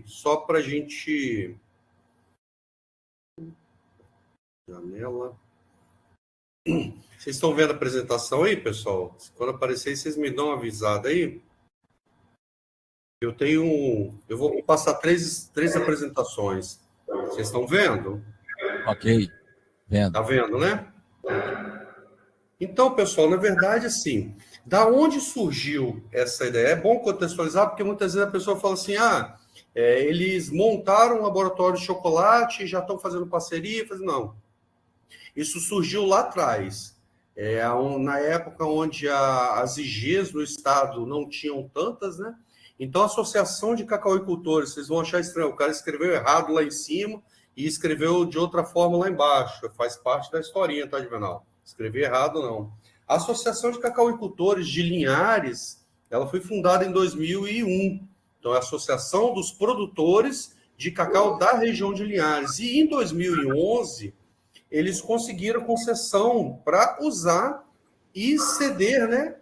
só para a gente... Janela. Vocês estão vendo a apresentação aí, pessoal? Quando aparecer, vocês me dão uma avisada aí. Eu vou passar três apresentações. Vocês estão vendo? Ok, vendo. Tá vendo, né? Então, pessoal, na verdade, assim, da onde surgiu essa ideia? É bom contextualizar, porque muitas vezes a pessoa fala assim, eles montaram um laboratório de chocolate e já estão fazendo parceria. Não. Isso surgiu lá atrás. Na época onde as IGs no estado não tinham tantas, né? Então, a Associação de Cacauicultores, vocês vão achar estranho, o cara escreveu errado lá em cima e escreveu de outra forma lá embaixo. Faz parte da historinha, tá, Juvenal? Escrevi errado, não. A Associação de Cacauicultores de Linhares, ela foi fundada em 2001. Então, é a Associação dos Produtores de Cacau da região de Linhares. E em 2011, eles conseguiram concessão para usar e ceder, né,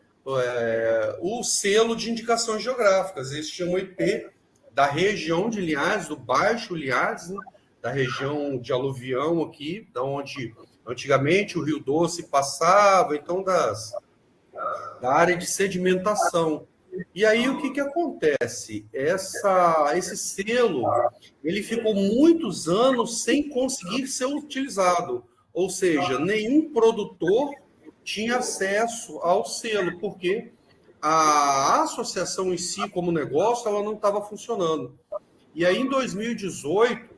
o selo de indicações geográficas. Eles chamam IP da região de Linhares, do Baixo Linhares, né, da região de aluvião aqui, da onde antigamente o Rio Doce passava, então da área de sedimentação. E aí o que acontece? Esse selo, ele ficou muitos anos sem conseguir ser utilizado, ou seja, nenhum produtor tinha acesso ao selo, porque a associação em si, como negócio, ela não estava funcionando. E aí, em 2018,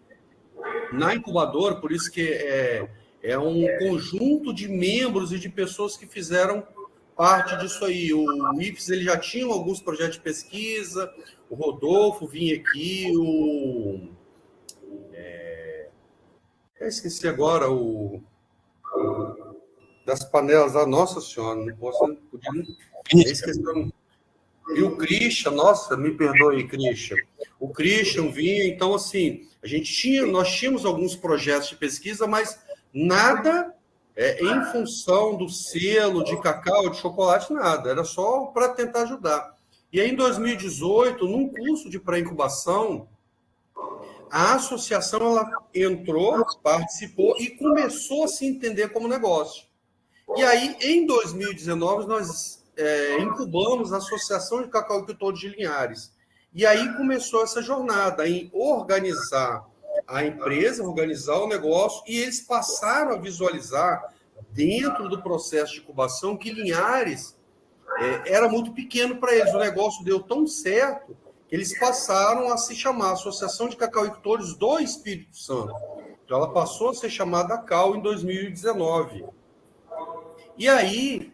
na incubadora, por isso que é um conjunto de membros e de pessoas que fizeram parte disso aí. O IFES, ele já tinha alguns projetos de pesquisa, o Rodolfo vinha aqui, eu esqueci agora das panelas da Nossa Senhora, não posso... E o Christian, nossa, me perdoe, Christian. O Christian vinha, então, assim, nós tínhamos alguns projetos de pesquisa, mas nada em função do selo de cacau, de chocolate, nada. Era só para tentar ajudar. E aí, em 2018, num curso de pré-incubação, a associação ela entrou, participou e começou a se entender como negócio. E aí, em 2019, nós incubamos a Associação de Cacauicultores de Linhares. E aí começou essa jornada em organizar a empresa, organizar o negócio, e eles passaram a visualizar, dentro do processo de incubação, que Linhares era muito pequeno para eles. O negócio deu tão certo que eles passaram a se chamar Associação de Cacauicultores do Espírito Santo. Então, ela passou a ser chamada ACAU em 2019. E aí,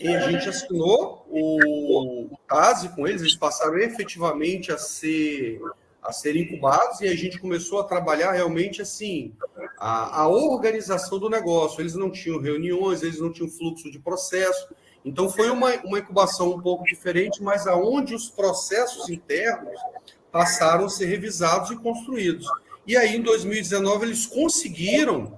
a gente assinou o TASE com eles passaram efetivamente a ser incubados, e a gente começou a trabalhar realmente assim, a organização do negócio. Eles não tinham reuniões, eles não tinham fluxo de processo. Então, foi uma incubação um pouco diferente, mas aonde os processos internos passaram a ser revisados e construídos. E aí, em 2019, eles conseguiram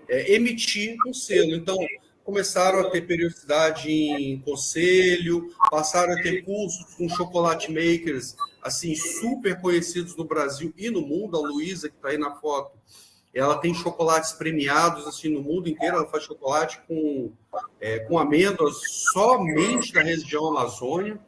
emitir um selo. Então, começaram a ter periodicidade em conselho, passaram a ter cursos com chocolate makers, assim, super conhecidos no Brasil e no mundo. A Luísa, que está aí na foto, ela tem chocolates premiados, assim, no mundo inteiro. Ela faz chocolate com amêndoas somente da região Amazônia,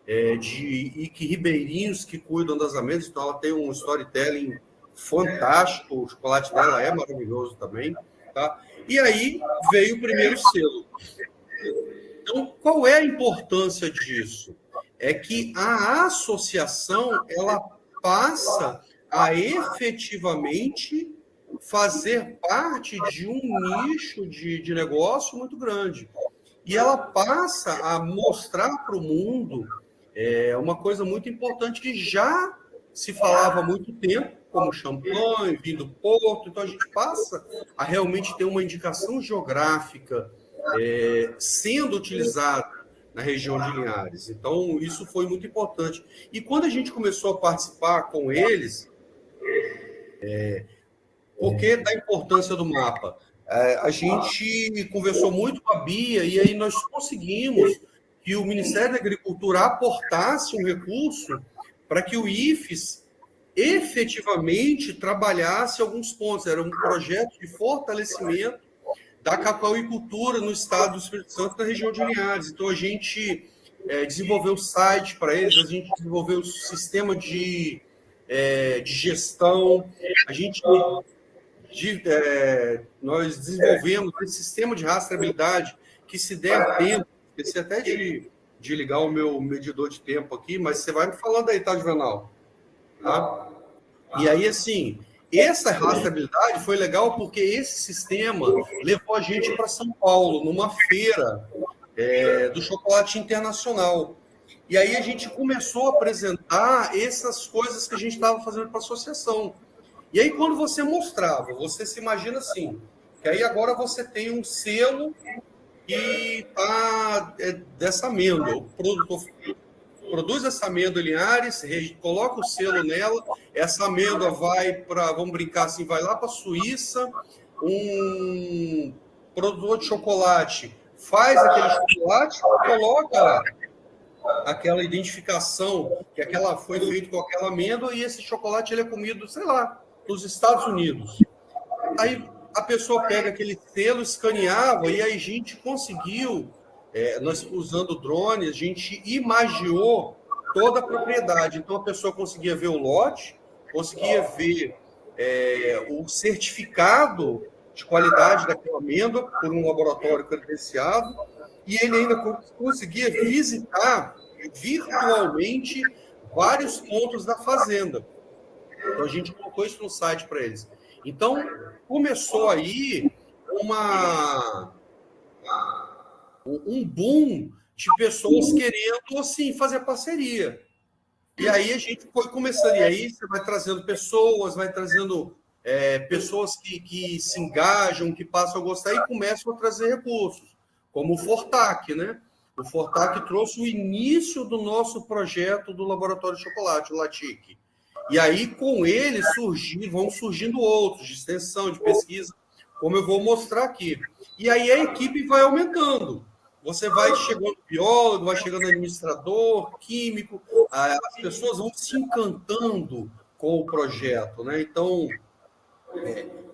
e que ribeirinhos que cuidam das amêndoas. Então, ela tem um storytelling fantástico. O chocolate dela é maravilhoso também. Tá? E aí veio o primeiro selo. Então, qual é a importância disso? É que a associação ela passa a efetivamente fazer parte de um nicho de negócio muito grande. E ela passa a mostrar para o mundo uma coisa muito importante que já se falava há muito tempo, como champanhe, vinho do Porto. Então, a gente passa a realmente ter uma indicação geográfica sendo utilizada na região de Linhares. Então, isso foi muito importante. E quando a gente começou a participar com eles, por que da importância do mapa? A gente conversou muito com a Bia e aí nós conseguimos que o Ministério da Agricultura aportasse um recurso para que o IFES efetivamente trabalhasse alguns pontos. Era um projeto de fortalecimento da cacauicultura no estado do Espírito Santo, na região de Linhares. Então, a gente desenvolveu o site para eles, a gente desenvolveu o sistema de gestão, a gente nós desenvolvemos esse sistema de rastreabilidade que, se der tempo, esqueci até de ligar o meu medidor de tempo aqui, mas você vai me falando aí, tá, Juvenal? Tá? E aí, assim, essa rastreabilidade foi legal porque esse sistema levou a gente para São Paulo, numa feira do chocolate internacional. E aí a gente começou a apresentar essas coisas que a gente estava fazendo para a associação. E aí, quando você mostrava, você se imagina assim, que aí agora você tem um selo que tá dessa amêndoa. O produtor produz essa amêndoa em Linhares, coloca o selo nela, essa amêndoa vai para, vamos brincar assim, vai lá para a Suíça, um produtor de chocolate faz aquele chocolate, coloca aquela identificação que aquela foi feito com aquela amêndoa e esse chocolate ele é comido, sei lá, nos Estados Unidos. Aí a pessoa pega aquele selo, escaneava e aí a gente conseguiu, nós usando drone, a gente imagiou toda a propriedade. Então a pessoa conseguia ver o lote, conseguia ver o certificado de qualidade daquela amêndoa por um laboratório credenciado, e ele ainda conseguia visitar virtualmente vários pontos da fazenda. Então, a gente colocou isso no site para eles. Então, começou aí um boom de pessoas querendo, assim, fazer parceria. E aí a gente foi começando, e aí você vai trazendo pessoas, vai trazendo pessoas que se engajam, que passam a gostar e começam a trazer recursos, como o Fortac, né? O Fortac trouxe o início do nosso projeto do Laboratório de Chocolate, o LATIC. E aí, com ele, vão surgindo outros, de extensão, de pesquisa, como eu vou mostrar aqui. E aí a equipe vai aumentando. Você vai chegando biólogo, vai chegando administrador, químico, as pessoas vão se encantando com o projeto, né? Então,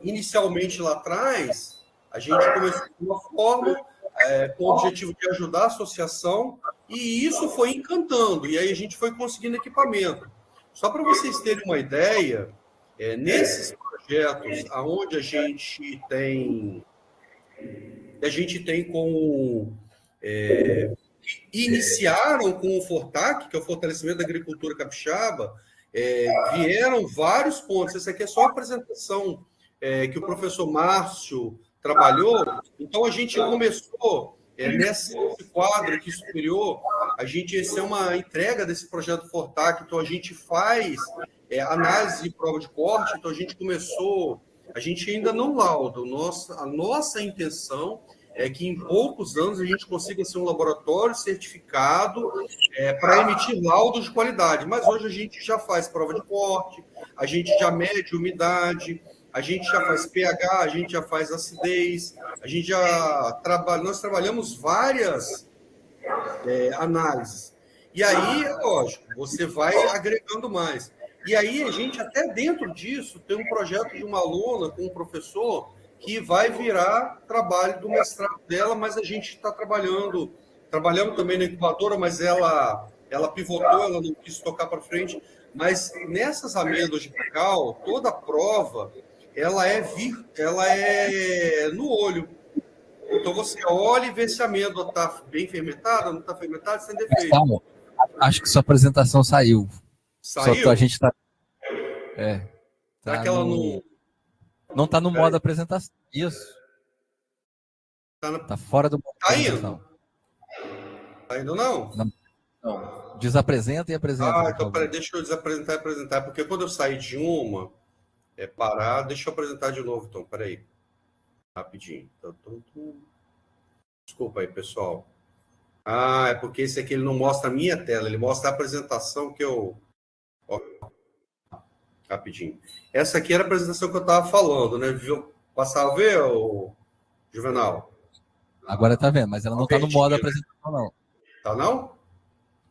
inicialmente lá atrás, a gente começou de uma forma, com o objetivo de ajudar a associação, e isso foi encantando, e aí a gente foi conseguindo equipamento. Só para vocês terem uma ideia, nesses projetos onde a gente tem como iniciaram com o Fortac, que é o fortalecimento da agricultura capixaba, vieram vários pontos. Esse aqui é só a apresentação que o professor Márcio trabalhou. Então, a gente começou nesse quadro aqui superior, essa é uma entrega desse projeto Fortac, então a gente faz análise de prova de corte, então a gente começou, a gente ainda não lauda, a nossa intenção é que em poucos anos a gente consiga ser um laboratório certificado para emitir laudos de qualidade, mas hoje a gente já faz prova de corte, a gente já mede umidade, a gente já faz pH, a gente já faz acidez, a gente já trabalha, nós trabalhamos várias análises. E aí, é lógico, você vai agregando mais. E aí, a gente, até dentro disso, tem um projeto de uma aluna com um professor que vai virar trabalho do mestrado dela, mas a gente está trabalhando também na incubadora, mas ela pivotou, ela não quis tocar para frente. Mas nessas amêndoas de cacau, toda a prova, ela é no olho. Então você olha e vê se a amêndoa está bem fermentada, não está fermentada, sem defeito. Gustavo, acho que sua apresentação saiu. Saiu? Só a gente está... Será que ela não... Não está no modo apresentação. Isso. Está fora do modo apresentação. Está indo, não? Não. Desapresenta e apresenta. Então peraí, deixa eu desapresentar e apresentar, porque quando eu sair de uma, parar, deixa eu apresentar de novo, então, peraí. Rapidinho. Desculpa aí, pessoal. É porque esse aqui ele não mostra a minha tela, ele mostra a apresentação que eu... Rapidinho. Essa aqui era a apresentação que eu estava falando, né? Passar a ver, Juvenal? Agora está vendo, mas ela não está no modo apresentação, não. Tá não?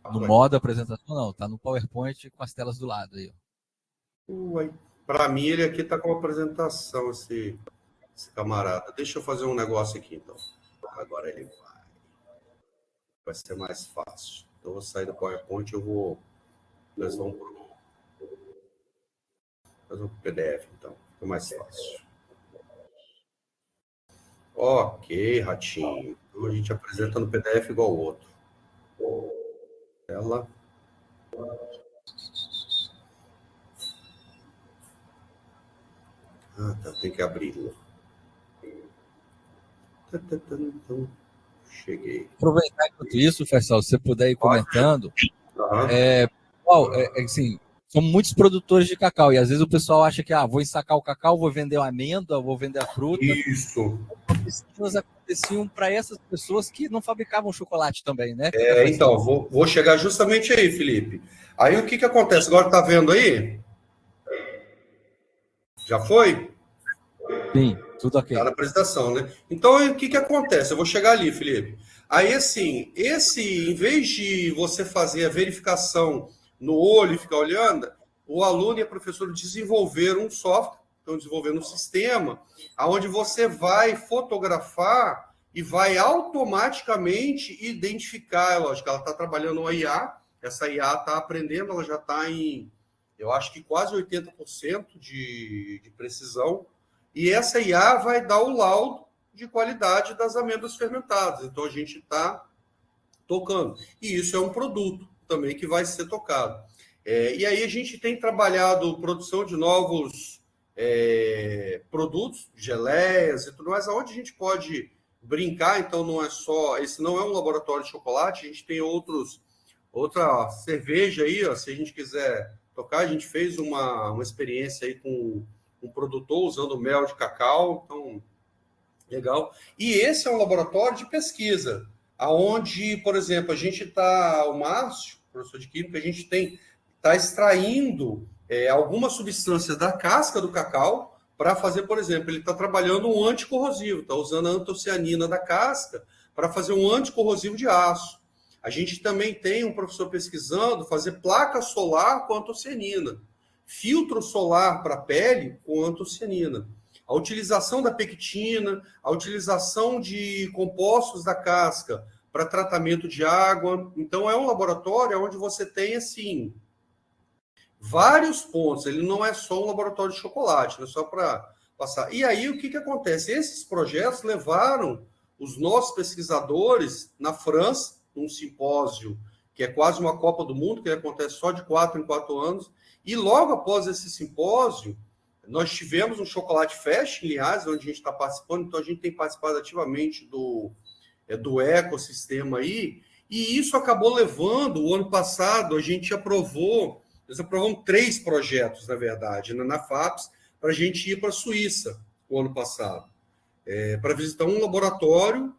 No modo apresentação, não. Está no PowerPoint com as telas do lado aí. Para mim, ele aqui está com uma apresentação, esse camarada. Deixa eu fazer um negócio aqui, então. Agora ele vai ser mais fácil. Então, eu vou sair do PowerPoint, nós vamos fazer um PDF, então. Fica mais fácil. Ok, ratinho. Então, a gente apresenta no PDF igual o outro. Ela. Tá, tem que abri-lo. Cheguei. Aproveitar enquanto isso, Faisal, se você puder ir comentando. Assim, são muitos produtores de cacau, e às vezes o pessoal acha que vou ensacar o cacau, vou vender a amêndoa, vou vender a fruta. Isso. Pesquisas aconteciam para essas pessoas que não fabricavam chocolate também, né? Então, vou chegar justamente aí, Felipe. Aí o que acontece? Agora tá vendo aí? Já foi? Sim, tudo ok. Tá na apresentação, né? Então, o que acontece? Eu vou chegar ali, Felipe. Aí, assim, em vez de você fazer a verificação no olho e ficar olhando, o aluno e a professora desenvolveram um software, estão desenvolvendo um sistema, onde você vai fotografar e vai automaticamente identificar, lógico, ela está trabalhando uma IA, essa IA está aprendendo, ela já está em, eu acho que quase 80% de precisão, e essa IA vai dar o laudo de qualidade das amêndoas fermentadas. Então, a gente está tocando. E isso é um produto também que vai ser tocado. E aí a gente tem trabalhado produção de novos produtos, geleias e tudo mais, onde a gente pode brincar. Então, não é só... Esse não é um laboratório de chocolate, a gente tem outra cerveja aí, ó, se a gente quiser tocar. A gente fez uma experiência aí com um produtor usando mel de cacau, então, legal. E esse é um laboratório de pesquisa, aonde, por exemplo, a gente está, o Márcio, professor de Química, a gente está extraindo algumas substâncias da casca do cacau para fazer, por exemplo, ele está trabalhando um anticorrosivo, está usando a antocianina da casca para fazer um anticorrosivo de aço. A gente também tem um professor pesquisando fazer placa solar com antocianina, filtro solar para a pele com antocianina, a utilização da pectina, a utilização de compostos da casca para tratamento de água. Então, é um laboratório onde você tem, assim, vários pontos. Ele não é só um laboratório de chocolate, não é só para passar. E aí, o que acontece? Esses projetos levaram os nossos pesquisadores na França, num simpósio que é quase uma Copa do Mundo, que acontece só de 4 em 4 anos. E logo após esse simpósio, nós tivemos um Chocolate Fest em Linhares, onde a gente está participando. Então, a gente tem participado ativamente do ecossistema aí. E isso acabou levando, o ano passado, nós aprovamos 3 projetos, na verdade, na FAPES, para a gente ir para a Suíça, o ano passado, para visitar um laboratório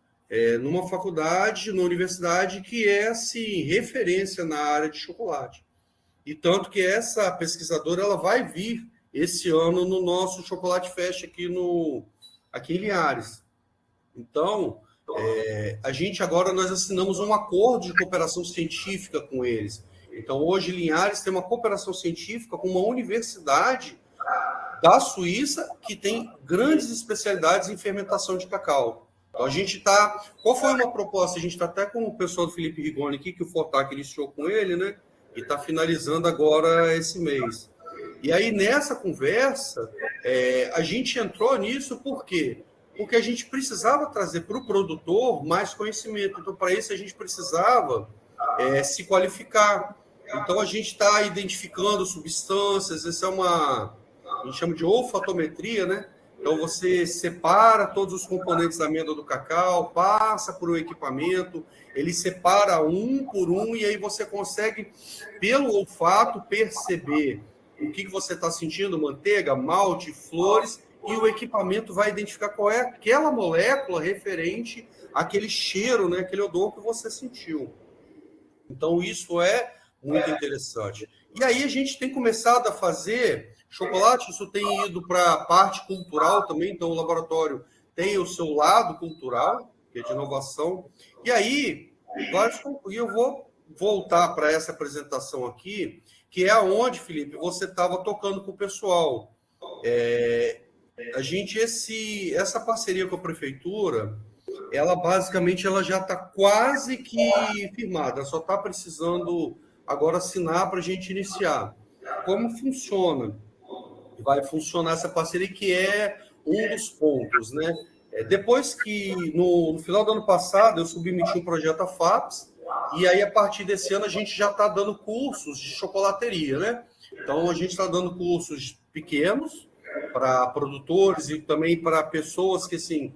numa faculdade, numa universidade, que é, assim, referência na área de chocolate. E tanto que essa pesquisadora ela vai vir esse ano no nosso Chocolate Fest aqui em Linhares. Então, nós assinamos um acordo de cooperação científica com eles. Então, hoje, Linhares tem uma cooperação científica com uma universidade da Suíça que tem grandes especialidades em fermentação de cacau. Então, a gente está... Qual foi uma proposta? A gente está até com o pessoal do Felipe Rigoni aqui, que o Fortac iniciou com ele, né? E está finalizando agora esse mês. E aí, nessa conversa, a gente entrou nisso por quê? Porque a gente precisava trazer para o produtor mais conhecimento. Então, para isso, a gente precisava se qualificar. Então, a gente está identificando substâncias, isso a gente chama de olfatometria, né? Então, você separa todos os componentes da amêndoa do cacau, passa por um equipamento, ele separa um por um, e aí você consegue, pelo olfato, perceber o que você está sentindo, manteiga, malte, flores, e o equipamento vai identificar qual é aquela molécula referente àquele cheiro, né, aquele odor que você sentiu. Então, isso é muito interessante. E aí a gente tem começado a fazer chocolate, isso tem ido para a parte cultural também, então o laboratório tem o seu lado cultural, que é de inovação. E aí, eu vou voltar para essa apresentação aqui, que é onde, Felipe, você estava tocando com o pessoal. Essa parceria com a prefeitura, ela basicamente ela já está quase que firmada, só está precisando agora assinar para a gente iniciar. Como funciona? Vai funcionar essa parceria, que é um dos pontos, né? Depois que, no final do ano passado, eu submeti um projeto à FAPES, e aí, a partir desse ano, a gente já está dando cursos de chocolateria, né? Então, a gente está dando cursos pequenos para produtores e também para pessoas que, assim,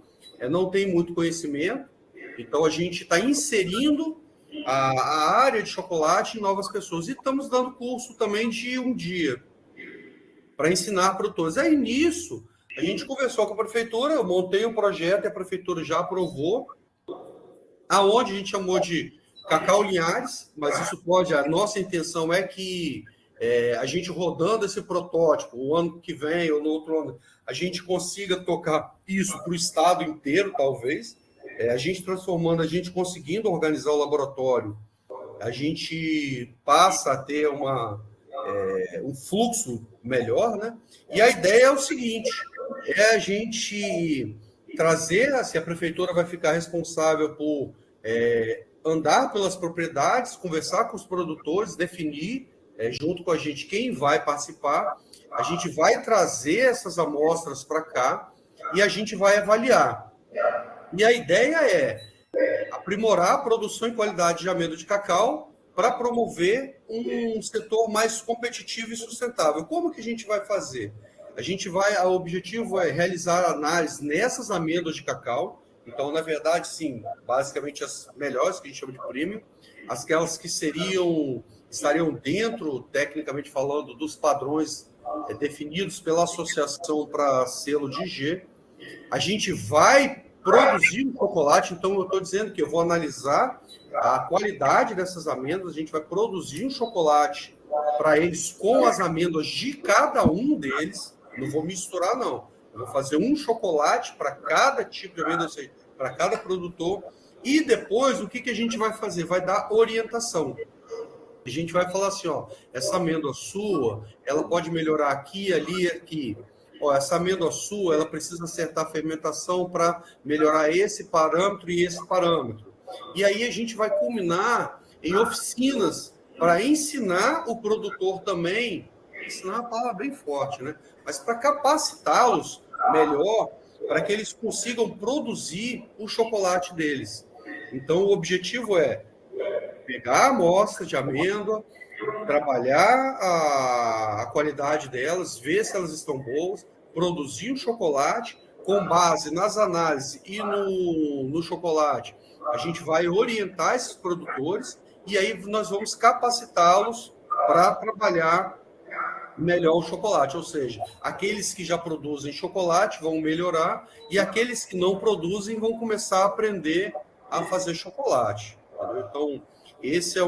não têm muito conhecimento. Então, a gente está inserindo a área de chocolate em novas pessoas. E estamos dando curso também de um dia, para ensinar produtores. Aí, nisso, a gente conversou com a prefeitura, eu montei um projeto e a prefeitura já aprovou, aonde a gente chamou de Cacau Linhares, mas isso pode, a nossa intenção é que a gente rodando esse protótipo, o ano que vem ou no outro ano, a gente consiga tocar isso para o estado inteiro, talvez. A gente transformando, a gente conseguindo organizar o laboratório, a gente passa a ter um fluxo melhor, né? E a ideia é o seguinte, a gente trazer, assim, a prefeitura vai ficar responsável por andar pelas propriedades, conversar com os produtores, definir junto com a gente quem vai participar, a gente vai trazer essas amostras para cá e a gente vai avaliar. E a ideia é aprimorar a produção e qualidade de amêndoa de cacau para promover um setor mais competitivo e sustentável. Como que a gente vai fazer? O objetivo é realizar análise nessas amêndoas de cacau. Então, na verdade, sim, basicamente as melhores, que a gente chama de premium, aquelas que estariam dentro, tecnicamente falando, dos padrões definidos pela Associação para Selo de IG. A gente vai produzir um chocolate, então eu estou dizendo que eu vou analisar a qualidade dessas amêndoas, a gente vai produzir um chocolate para eles com as amêndoas de cada um deles, não vou misturar, não. Eu vou fazer um chocolate para cada tipo de amêndoa, para cada produtor, e depois o que a gente vai fazer? Vai dar orientação. A gente vai falar assim, ó, essa amêndoa sua, ela pode melhorar aqui, ali, aqui. Ó, essa amêndoa sua, ela precisa acertar a fermentação para melhorar esse parâmetro e esse parâmetro. E aí a gente vai culminar em oficinas para ensinar o produtor também, ensinar uma palavra bem forte, né? Mas para capacitá-los melhor, para que eles consigam produzir o chocolate deles. Então, o objetivo é pegar a amostra de amêndoa, trabalhar a qualidade delas, ver se elas estão boas, produzir um chocolate com base nas análises e no chocolate. A gente vai orientar esses produtores e aí nós vamos capacitá-los para trabalhar melhor o chocolate, ou seja, aqueles que já produzem chocolate vão melhorar e aqueles que não produzem vão começar a aprender a fazer chocolate. Entendeu? Então, esse é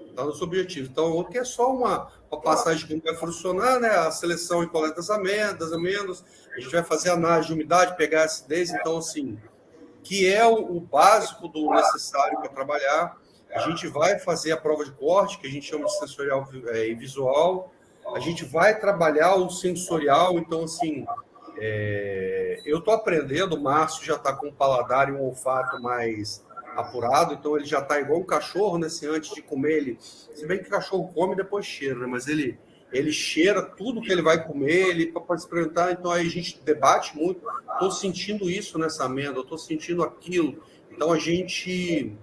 está nosso objetivo. Então, aqui é só uma passagem de como vai funcionar, né? A seleção e coleta das amêndoas, a gente vai fazer análise de umidade, pegar a acidez, então, assim, que é o básico do necessário para trabalhar. A gente vai fazer a prova de corte, que a gente chama de sensorial e visual. A gente vai trabalhar o sensorial, então, assim, eu estou aprendendo, o Márcio já está com um paladar e um olfato mais apurado, então ele já está igual um cachorro, né? Assim, antes de comer, se bem que o cachorro come e depois cheira, né? Mas ele cheira tudo que ele vai comer, ele pode experimentar, então aí a gente debate muito, estou sentindo isso nessa amêndoa, estou sentindo aquilo, então a gente,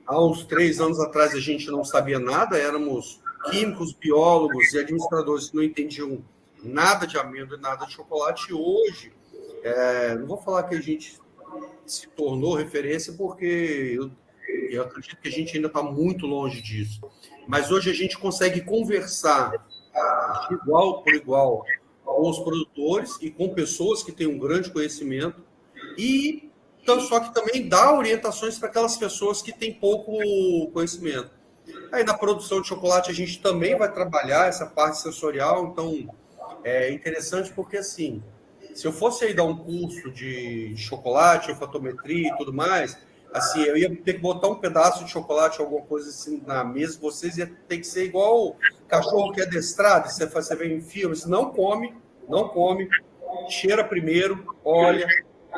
há uns 3 anos atrás, a gente não sabia nada, éramos químicos, biólogos e administradores que não entendiam nada de amêndoa e nada de chocolate, e hoje, não vou falar que a gente se tornou referência, porque eu acredito que a gente ainda está muito longe disso. Mas hoje a gente consegue conversar de igual por igual com os produtores e com pessoas que têm um grande conhecimento, e então, só que também dá orientações para aquelas pessoas que têm pouco conhecimento. Aí na produção de chocolate a gente também vai trabalhar essa parte sensorial, então é interessante porque, assim, se eu fosse aí dar um curso de chocolate, olfatometria e tudo mais, assim, eu ia ter que botar um pedaço de chocolate, alguma coisa assim na mesa, vocês ia ter que ser igual o cachorro que é adestrado, você vê em filmes, não come, não come, cheira primeiro, olha,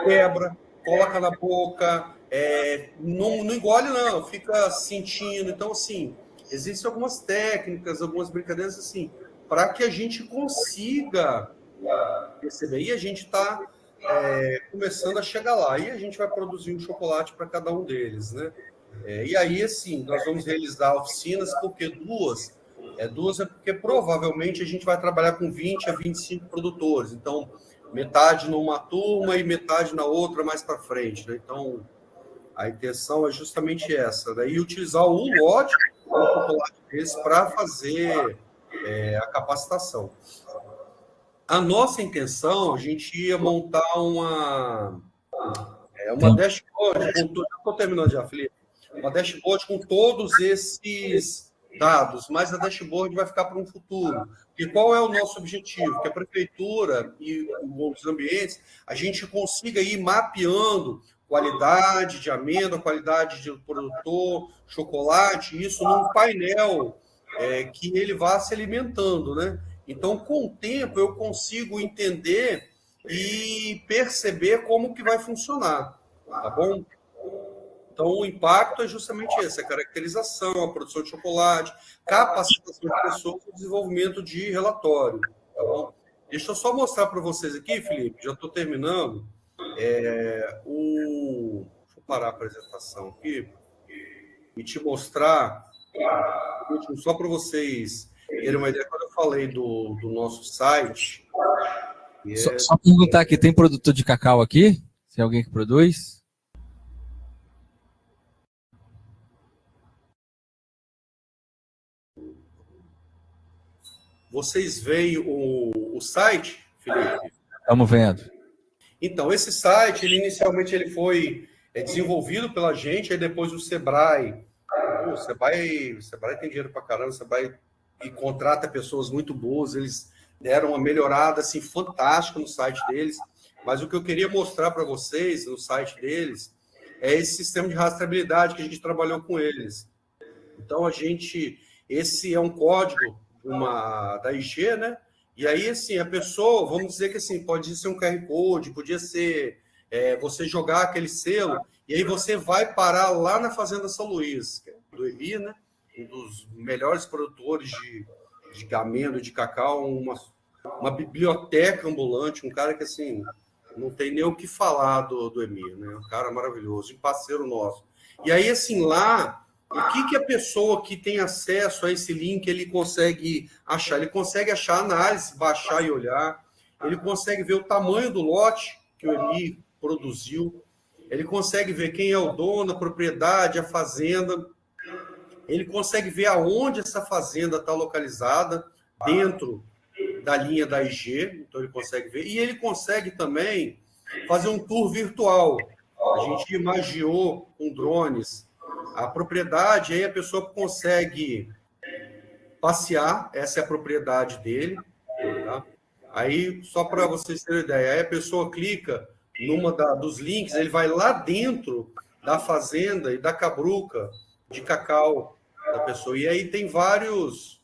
quebra, coloca na boca, não engole não, fica sentindo. Então, assim, existem algumas técnicas, algumas brincadeiras assim, para que a gente consiga perceber. E a gente está começando a chegar lá. E a gente vai produzir um chocolate para cada um deles, né? E aí, assim, nós vamos realizar oficinas, porque duas é porque provavelmente a gente vai trabalhar com 20 a 25 produtores. Então, metade numa turma e metade na outra mais para frente, né? Então, a intenção é justamente essa, né? E utilizar um lote do chocolate desse para fazer a capacitação. A nossa intenção, a gente ia montar uma dashboard, estou terminando já, Felipe, uma dashboard com todos esses dados, mas a dashboard vai ficar para um futuro. E qual é o nosso objetivo? Que a prefeitura e os ambientes, a gente consiga ir mapeando qualidade de amêndoa, qualidade de produtor, chocolate, isso num painel que ele vá se alimentando, né? Então, com o tempo, eu consigo entender e perceber como que vai funcionar, tá bom? Então, o impacto é justamente esse, a caracterização, a produção de chocolate, capacitação de pessoas e desenvolvimento de relatório, tá bom? Deixa eu só mostrar para vocês aqui, Felipe, já estou terminando. Deixa eu parar a apresentação aqui e te mostrar, só para vocês terem uma ideia, quando eu falei do nosso site... Só perguntar aqui, tem produtor de cacau aqui? Tem alguém que produz? Vocês veem o site, Felipe? Estamos vendo. Então, esse site, inicialmente ele foi desenvolvido pela gente, aí depois o Sebrae tem dinheiro para caramba, o Sebrae e contrata pessoas muito boas, eles deram uma melhorada assim, fantástica no site deles, mas o que eu queria mostrar para vocês no site deles é esse sistema de rastreabilidade que a gente trabalhou com eles. Então, esse é um código da IG, né? E aí, assim, a pessoa, vamos dizer que assim, pode ser um QR Code, podia ser você jogar aquele selo, e aí você vai parar lá na Fazenda São Luís, do Emi, né? Um dos melhores produtores de amêndoa, de cacau, uma biblioteca ambulante, um cara que, assim, não tem nem o que falar do Emi, né? Um cara maravilhoso, um parceiro nosso. E aí, assim, lá... O que a pessoa que tem acesso a esse link ele consegue achar? Ele consegue achar análise, baixar e olhar. Ele consegue ver o tamanho do lote que o Emi produziu. Ele consegue ver quem é o dono, a propriedade, a fazenda. Ele consegue ver aonde essa fazenda está localizada dentro da linha da IG. Então, ele consegue ver. E ele consegue também fazer um tour virtual. A gente imaginou com drones a propriedade, aí a pessoa consegue passear, essa é a propriedade dele, tá? Aí, só para vocês terem ideia, aí a pessoa clica dos links, ele vai lá dentro da fazenda e da cabruca de cacau da pessoa, e aí tem vários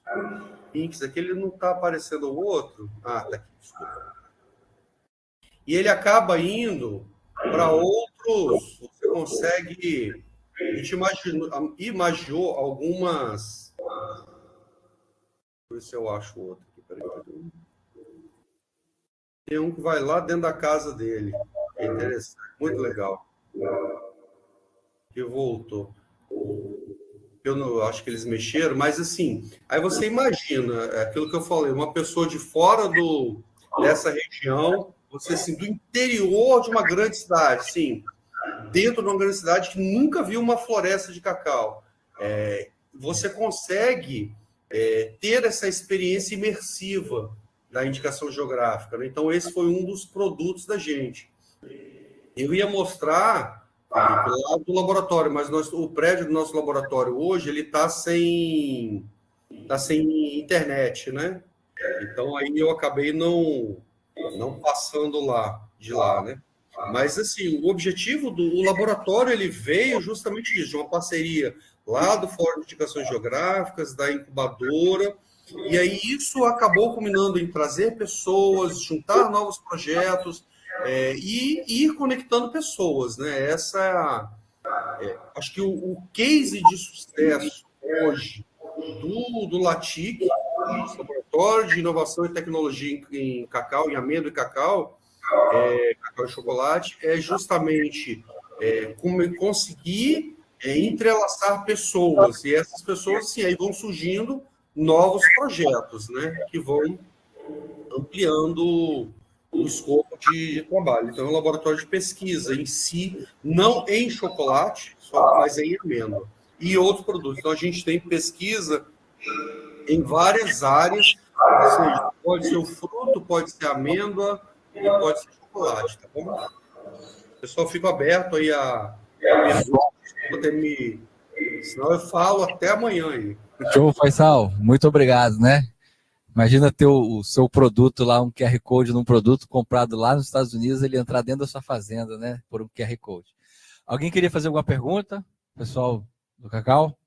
links, aqui ele não está aparecendo o outro, tá aqui, desculpa. E ele acaba indo para outros, você consegue... A gente imaginou algumas... Deixa eu ver se eu acho outro aqui. Peraí. Tem um que vai lá dentro da casa dele. É interessante, muito legal. E voltou. Eu não acho que eles mexeram, mas assim, aí você imagina, aquilo que eu falei, uma pessoa de fora dessa região, você assim, do interior de uma grande cidade, sim, dentro de uma grande cidade que nunca viu uma floresta de cacau. Você consegue ter essa experiência imersiva da indicação geográfica, né? Então, esse foi um dos produtos da gente. Eu ia mostrar lá do laboratório, mas o prédio do nosso laboratório hoje ele está sem internet, né? Então, aí eu acabei não passando de lá, né? Mas, assim, o objetivo do laboratório, ele veio justamente disso, de uma parceria lá do Fórum de Indicações Geográficas, da incubadora, e aí isso acabou culminando em trazer pessoas, juntar novos projetos, e ir conectando pessoas, né? Acho que o case de sucesso hoje do LATIC, Laboratório de Inovação e Tecnologia em Cacau, em Amêndoa e Cacau, cacau e chocolate, é justamente como conseguir entrelaçar pessoas, e essas pessoas, sim, aí vão surgindo novos projetos, né, que vão ampliando o escopo de trabalho. Então, é um laboratório de pesquisa em si, não em chocolate, só, mas em amêndoa. E outros produtos. Então, a gente tem pesquisa em várias áreas, ou seja, pode ser o fruto, pode ser a amêndoa e pode ser chocolate, tá bom? Pessoal, fico aberto aí a perguntas, senão eu falo até amanhã aí. Show, Faisal, muito obrigado, né? Imagina ter o seu produto lá, um QR Code num produto comprado lá nos Estados Unidos, ele entrar dentro da sua fazenda, né? Por um QR Code. Alguém queria fazer alguma pergunta? Pessoal do Cacau?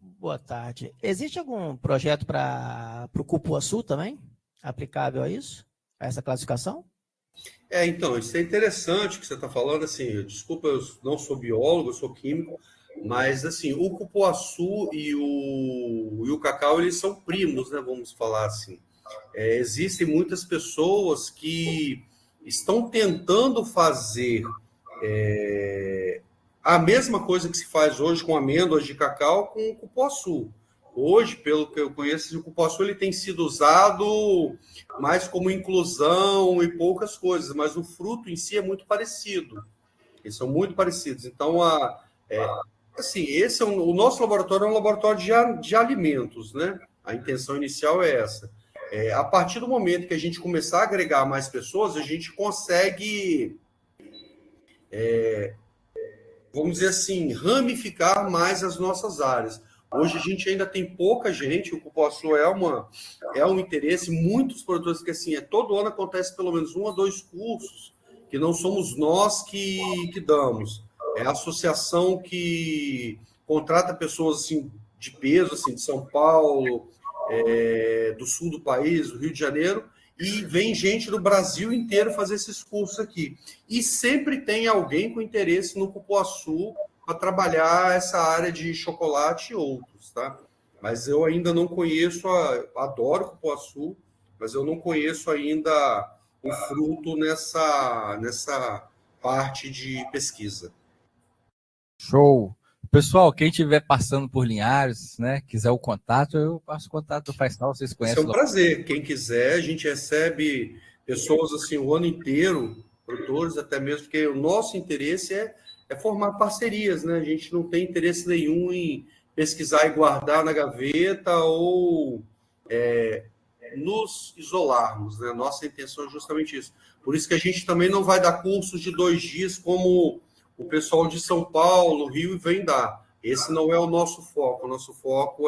Boa tarde. Existe algum projeto para o cupuaçu também? Aplicável a isso? A essa classificação? Então, isso é interessante que você está falando, assim, desculpa, eu não sou biólogo, eu sou químico, mas, assim, o cupuaçu e o cacau, eles são primos, né, vamos falar assim. Existem muitas pessoas que estão tentando fazer a mesma coisa que se faz hoje com amêndoas de cacau com o cupuaçu. Hoje, pelo que eu conheço, o cupuaçu ele tem sido usado mais como inclusão e poucas coisas, mas o fruto em si é muito parecido. Eles são muito parecidos. Então, assim, o nosso laboratório é um laboratório de alimentos, né? A intenção inicial é essa. A partir do momento que a gente começar a agregar mais pessoas, a gente consegue, vamos dizer assim, ramificar mais as nossas áreas. Hoje a gente ainda tem pouca gente, o cupuaçu é um interesse, muitos produtores que assim, todo ano acontece pelo menos 1 a 2 cursos, que não somos nós que damos. É a associação que contrata pessoas assim, de peso, assim, de São Paulo, do sul do país, do Rio de Janeiro, e vem gente do Brasil inteiro fazer esses cursos aqui. E sempre tem alguém com interesse no cupuaçu para trabalhar essa área de chocolate e outros, tá? Mas eu ainda não conheço, adoro cupuaçu, mas eu não conheço ainda o fruto nessa parte de pesquisa. Show! Pessoal, quem estiver passando por Linhares, né, quiser o contato, eu passo o contato do Faisal, vocês conhecem. Isso é um prazer. Quem quiser, a gente recebe pessoas assim o ano inteiro, produtores até mesmo, porque o nosso interesse é formar parcerias, né? A gente não tem interesse nenhum em pesquisar e guardar na gaveta ou nos isolarmos, né? Nossa intenção é justamente isso. Por isso que a gente também não vai dar cursos de 2 dias como o pessoal de São Paulo, Rio, vem dar. Esse não é o nosso foco. O nosso foco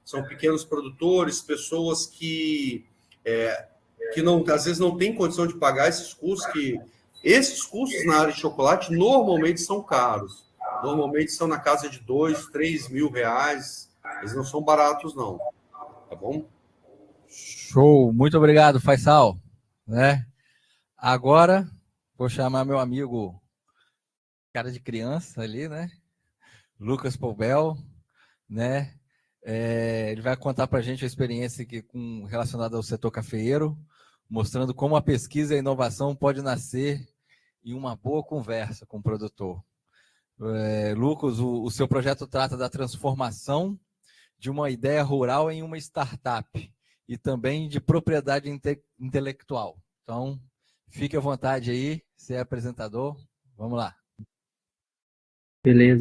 são pequenos produtores, pessoas que não, às vezes não têm condição de pagar esses cursos, esses cursos na área de chocolate normalmente são caros. Normalmente são na casa de 2, 3 mil reais. Eles não são baratos, não. Tá bom? Show! Muito obrigado, Faisal. Né? Agora, vou chamar meu amigo cara de criança ali, né? Lucas Poubel, né? Ele vai contar para a gente a experiência relacionada ao setor cafeeiro, mostrando como a pesquisa e a inovação pode nascer em uma boa conversa com o produtor. Lucas, o seu projeto trata da transformação de uma ideia rural em uma startup e também de propriedade intelectual. Então, fique à vontade aí, você é apresentador. Vamos lá. Beleza.